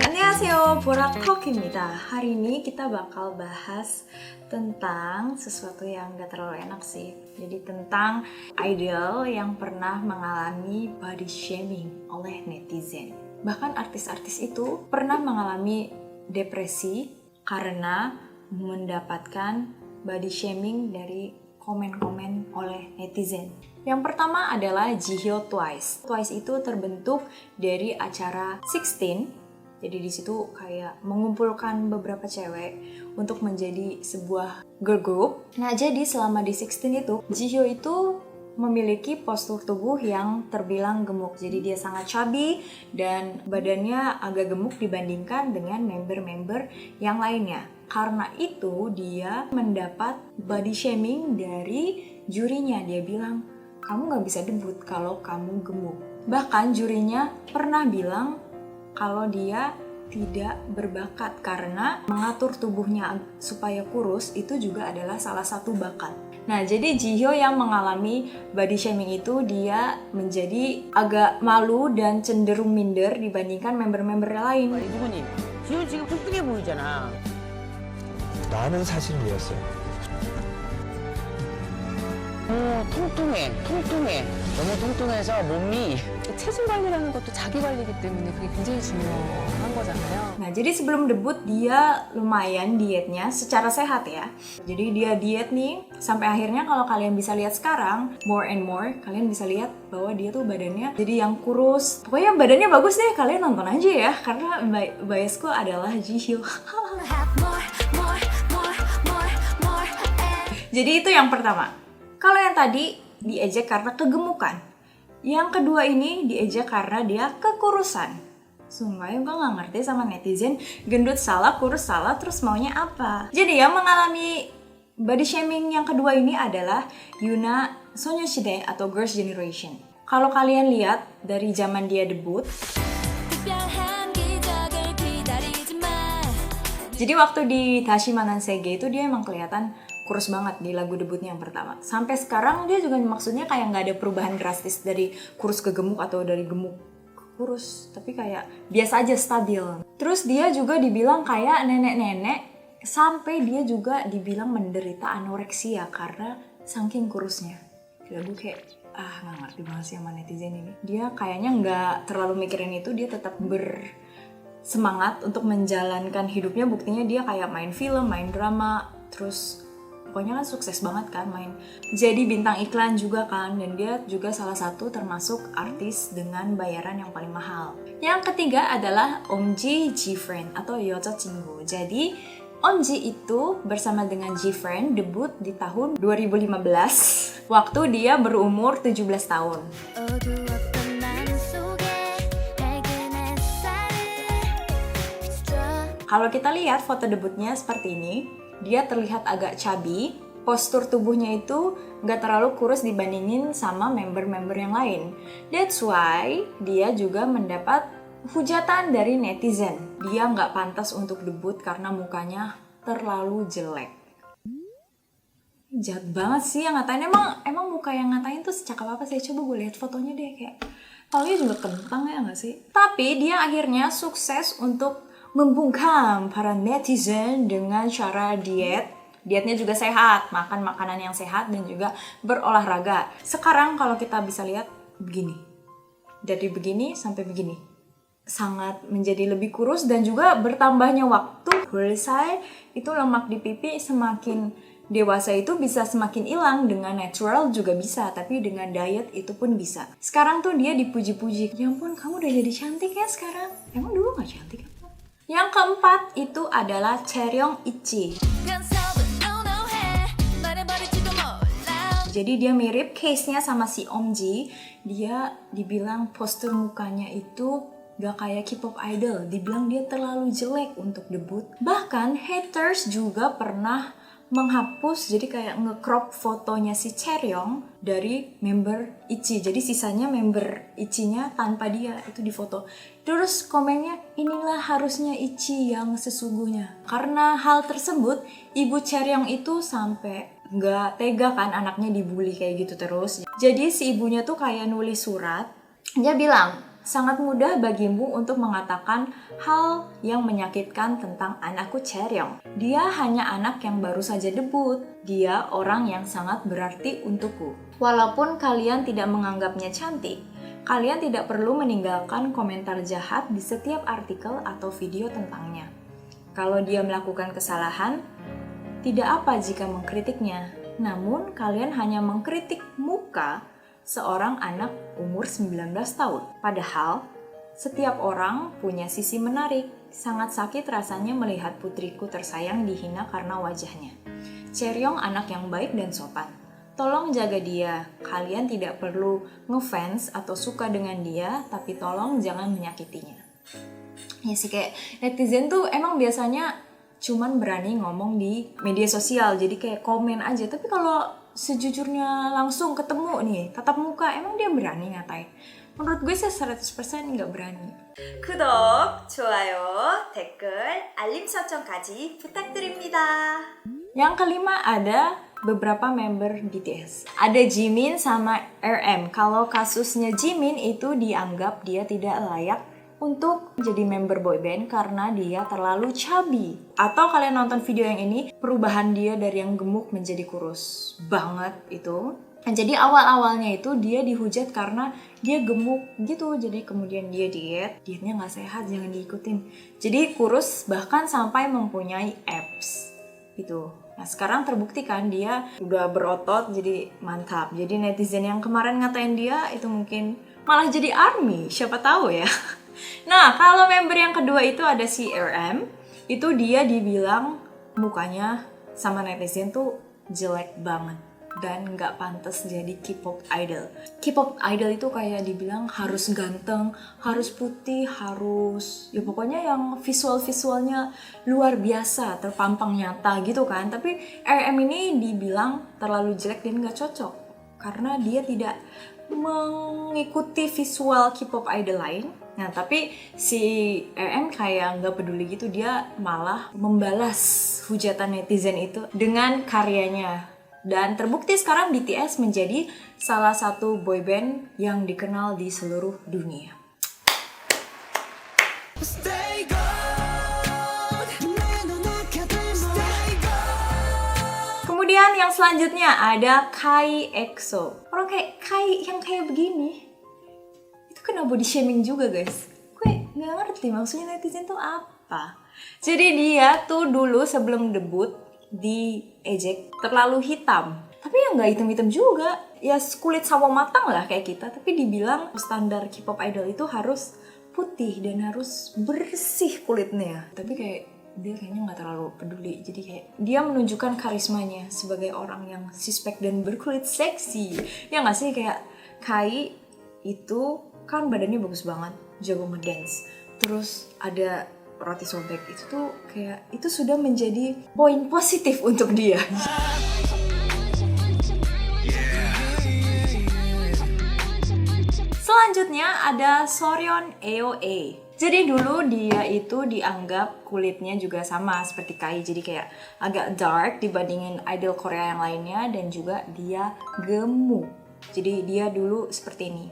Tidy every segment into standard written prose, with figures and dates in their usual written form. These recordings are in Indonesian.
Annyeonghaseyo, Borakok입니다. Hari ini kita bakal bahas tentang sesuatu yang gak terlalu enak sih. Jadi tentang idol yang pernah mengalami body shaming oleh netizen. Bahkan artis-artis itu pernah mengalami depresi karena mendapatkan body shaming dari komen-komen oleh netizen. Yang pertama adalah Jihyo Twice. Twice itu terbentuk dari acara 16. Jadi di situ kayak mengumpulkan beberapa cewek untuk menjadi sebuah girl group. Nah, jadi selama di 16 itu, Jihyo itu memiliki postur tubuh yang terbilang gemuk. Jadi dia sangat chubby dan badannya agak gemuk dibandingkan dengan member-member yang lainnya. Karena itu dia mendapat body shaming dari jurinya. Dia bilang, kamu gak bisa debut kalau kamu gemuk. Bahkan jurinya pernah bilang kalau dia tidak berbakat karena mengatur tubuhnya supaya kurus itu juga adalah salah satu bakat. Nah, jadi Jihyo yang mengalami body shaming itu dia menjadi agak malu dan cenderung minder dibandingkan member-member lain. 누구니? 지효 지금 뚱뚱해 보이잖아. 나는 사실 몰랐어요. 통통해. 너무 통통해서 몸이 체중 관리라는 것도 자기 관리이기 때문에 그게 굉장히 중요한 거잖아요. Nah, jadi sebelum debut dia lumayan dietnya secara sehat ya. Jadi dia diet nih sampai akhirnya kalau kalian bisa lihat sekarang more and more kalian bisa lihat bahwa dia tuh badannya jadi yang kurus. Pokoknya badannya bagus deh, kalian nonton aja ya karena biasku adalah Jihyo. Jadi itu yang pertama. Kalau yang tadi diejek karena kegemukan. Yang kedua ini diejek karena dia kekurusan. Sumpah gue gak ngerti sama netizen, gendut salah, kurus salah, terus maunya apa? Jadi yang mengalami body shaming yang kedua ini adalah Yuna Sonyushide atau Girls' Generation. Kalau kalian lihat dari zaman dia debut, jadi waktu di Tashimanan Sege itu dia emang kelihatan kurus banget di lagu debutnya yang pertama. Sampai sekarang dia juga maksudnya kayak nggak ada perubahan drastis dari kurus ke gemuk atau dari gemuk ke kurus. Tapi kayak biasa aja stabil. Terus dia juga dibilang kayak nenek-nenek sampai dia juga dibilang menderita anoreksia karena saking kurusnya. Gila gue kayak nggak ngerti banget sih sama netizen ini. Dia kayaknya nggak terlalu mikirin itu, dia tetap bersemangat untuk menjalankan hidupnya. Buktinya dia kayak main film, main drama, terus pokoknya kan sukses banget kan, main jadi bintang iklan juga kan, dan dia juga salah satu termasuk artis dengan bayaran yang paling mahal. Yang ketiga adalah Omji G-Friend atau 여자친구. Jadi Omji itu bersama dengan G-Friend debut di tahun 2015 waktu dia berumur 17 tahun. Kalau kita lihat foto debutnya seperti ini, dia terlihat agak chubby, postur tubuhnya itu nggak terlalu kurus dibandingin sama member-member yang lain. That's why dia juga mendapat hujatan dari netizen. Dia nggak pantas untuk debut karena mukanya terlalu jelek. Jahat banget sih yang ngatain. Emang muka yang ngatain tuh secakap apa sih? Coba gue lihat fotonya deh, kayak palanya juga kentang ya nggak sih? Tapi dia akhirnya sukses untuk membungkam para netizen dengan cara diet. Dietnya juga sehat, makan makanan yang sehat dan juga berolahraga. Sekarang kalau kita bisa lihat begini. Dari begini sampai begini. Sangat menjadi lebih kurus dan juga bertambahnya waktu. Selesai itu lemak di pipi semakin dewasa itu bisa semakin hilang, dengan natural juga bisa, tapi dengan diet itu pun bisa. Sekarang tuh dia dipuji-puji. Ya ampun, kamu udah jadi cantik ya sekarang. Emang dulu gak cantik? Yang keempat itu adalah Chaeryeong Ichi. Jadi dia mirip case-nya sama si Omji. Dia dibilang postur mukanya itu gak kayak K-pop idol. Dibilang dia terlalu jelek untuk debut. Bahkan haters juga pernah menghapus, jadi kayak nge-crop fotonya si Chaeryeong dari member ITZY. Jadi sisanya member ITZY-nya tanpa dia itu difoto. Terus komennya, inilah harusnya ITZY yang sesungguhnya. Karena hal tersebut, ibu Chaeryeong itu sampai nggak tega kan anaknya dibully kayak gitu terus. Jadi si ibunya tuh kayak nulis surat. Dia bilang, sangat mudah bagimu untuk mengatakan hal yang menyakitkan tentang anakku Chaeryeong. Dia hanya anak yang baru saja debut. Dia orang yang sangat berarti untukku. Walaupun kalian tidak menganggapnya cantik, kalian tidak perlu meninggalkan komentar jahat di setiap artikel atau video tentangnya. Kalau dia melakukan kesalahan, tidak apa jika mengkritiknya. Namun kalian hanya mengkritik muka seorang anak umur 19 tahun. Padahal, setiap orang punya sisi menarik. Sangat sakit rasanya melihat putriku tersayang dihina karena wajahnya. Chaeryeong anak yang baik dan sopan. Tolong jaga dia. Kalian tidak perlu ngefans atau suka dengan dia, tapi tolong jangan menyakitinya. Ya sih, kayak netizen tuh emang biasanya cuman berani ngomong di media sosial, jadi kayak komen aja. Tapi kalau sejujurnya langsung ketemu nih, tatap muka, emang dia berani ngatain? Menurut gue sih 100% nggak berani. 구독, 좋아요, 댓글, 알림 설정까지 부탁드립니다. Yang kelima ada beberapa member BTS. Ada Jimin sama RM. Kalau kasusnya Jimin itu dianggap dia tidak layak untuk jadi member boyband karena dia terlalu chubby. Atau kalian nonton video yang ini, perubahan dia dari yang gemuk menjadi kurus banget itu. Nah, jadi awal-awalnya itu dia dihujat karena dia gemuk gitu. Jadi kemudian dia dietnya nggak sehat, jangan diikutin. Jadi kurus bahkan sampai mempunyai abs gitu. Nah sekarang terbukti kan dia udah berotot jadi mantap. Jadi netizen yang kemarin ngatain dia itu mungkin malah jadi ARMY, siapa tahu ya. Nah, kalau member yang kedua itu ada si RM. Itu dia dibilang mukanya sama netizen tuh jelek banget dan nggak pantas jadi K-pop idol. K-pop idol itu kayak dibilang harus ganteng, harus putih, harus ya pokoknya yang visualnya luar biasa, terpampang nyata gitu kan. Tapi RM ini dibilang terlalu jelek dan nggak cocok karena dia tidak mengikuti visual K-pop idol lain. Nah, tapi si RM kayak nggak peduli gitu, dia malah membalas hujatan netizen itu dengan karyanya. Dan terbukti sekarang BTS menjadi salah satu boyband yang dikenal di seluruh dunia. Kemudian yang selanjutnya ada Kai EXO. Orang kayak Kai yang kayak begini kena body shaming juga guys. Gue gak ngerti maksudnya netizen tuh apa. Jadi dia tuh dulu sebelum debut diejek terlalu hitam. Tapi ya gak hitam-hitam juga. Ya kulit sawo matang lah kayak kita. Tapi dibilang standar K-pop idol itu harus putih dan harus bersih kulitnya. Tapi kayak dia kayaknya gak terlalu peduli. Jadi kayak dia menunjukkan karismanya sebagai orang yang suspek dan berkulit seksi. Ya gak sih, kayak Kai itu kan badannya bagus banget, jago ngedance. Terus ada roti sobek, itu tuh kayak itu sudah menjadi poin positif untuk dia. Selanjutnya ada Soryeon AOA. Jadi dulu dia itu dianggap kulitnya juga sama seperti Kai, jadi kayak agak dark dibandingin idol Korea yang lainnya, dan juga dia gemuk. Jadi dia dulu seperti ini.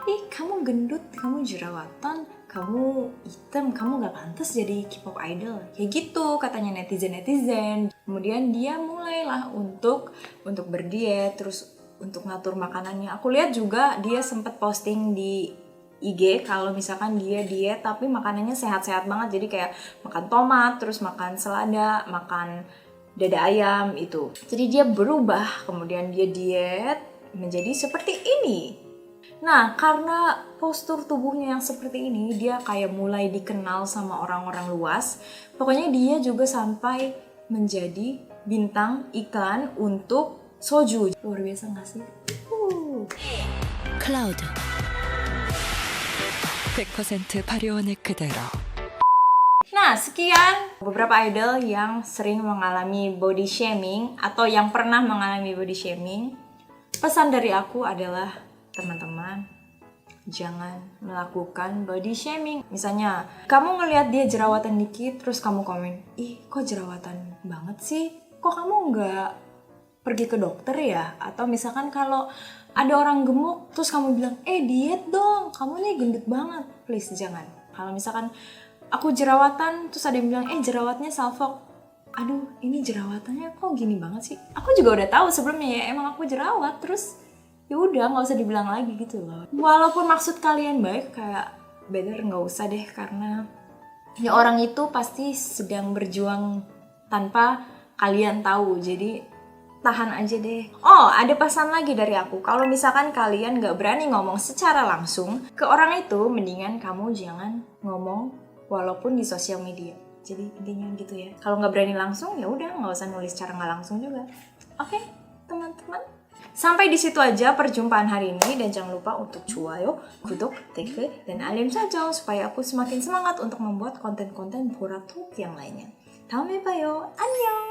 Kamu gendut, kamu jerawatan, kamu hitam, kamu gak pantas jadi K-pop idol. Kayak gitu katanya netizen-netizen. Kemudian dia mulailah untuk berdiet, terus untuk ngatur makanannya. Aku lihat juga dia sempat posting di IG kalau misalkan dia diet tapi makanannya sehat-sehat banget. Jadi kayak makan tomat, terus makan selada, makan dada ayam itu. Jadi dia berubah, kemudian dia diet menjadi seperti ini. Nah, karena postur tubuhnya yang seperti ini, dia kayak mulai dikenal sama orang-orang luas. Pokoknya dia juga sampai menjadi bintang iklan untuk soju. Luar biasa gak sih? 클라우드 100% 발효원의 그대로. Nah, sekian beberapa idol yang sering mengalami body shaming atau yang pernah mengalami body shaming. Pesan dari aku adalah, teman-teman, jangan melakukan body shaming. Misalnya, kamu ngelihat dia jerawatan dikit, terus kamu komen, ih kok jerawatan banget sih? Kok kamu nggak pergi ke dokter ya? Atau misalkan kalau ada orang gemuk, terus kamu bilang, diet dong, kamu nih gendut banget. Please, jangan. Kalau misalkan aku jerawatan, terus ada yang bilang, jerawatnya salfok. Aduh, ini jerawatannya kok gini banget sih? Aku juga udah tahu sebelumnya ya, emang aku jerawat, terus ya udah nggak usah dibilang lagi gitu loh. Walaupun maksud kalian baik, kayak better nggak usah deh, karena ya orang itu pasti sedang berjuang tanpa kalian tahu, jadi tahan aja deh. Oh, ada pesan lagi dari aku, kalau misalkan kalian nggak berani ngomong secara langsung ke orang itu, mendingan kamu jangan ngomong walaupun di sosial media. Jadi intinya gitu ya, kalau nggak berani langsung ya udah nggak usah nulis secara nggak langsung juga. Oke, teman-teman. Sampai di situ aja perjumpaan hari ini, dan jangan lupa untuk 좋아요, 구독, 댓글, dan alem saja supaya aku semakin semangat untuk membuat konten-konten Borak Talk yang lainnya. 다음에 봐요. 안녕.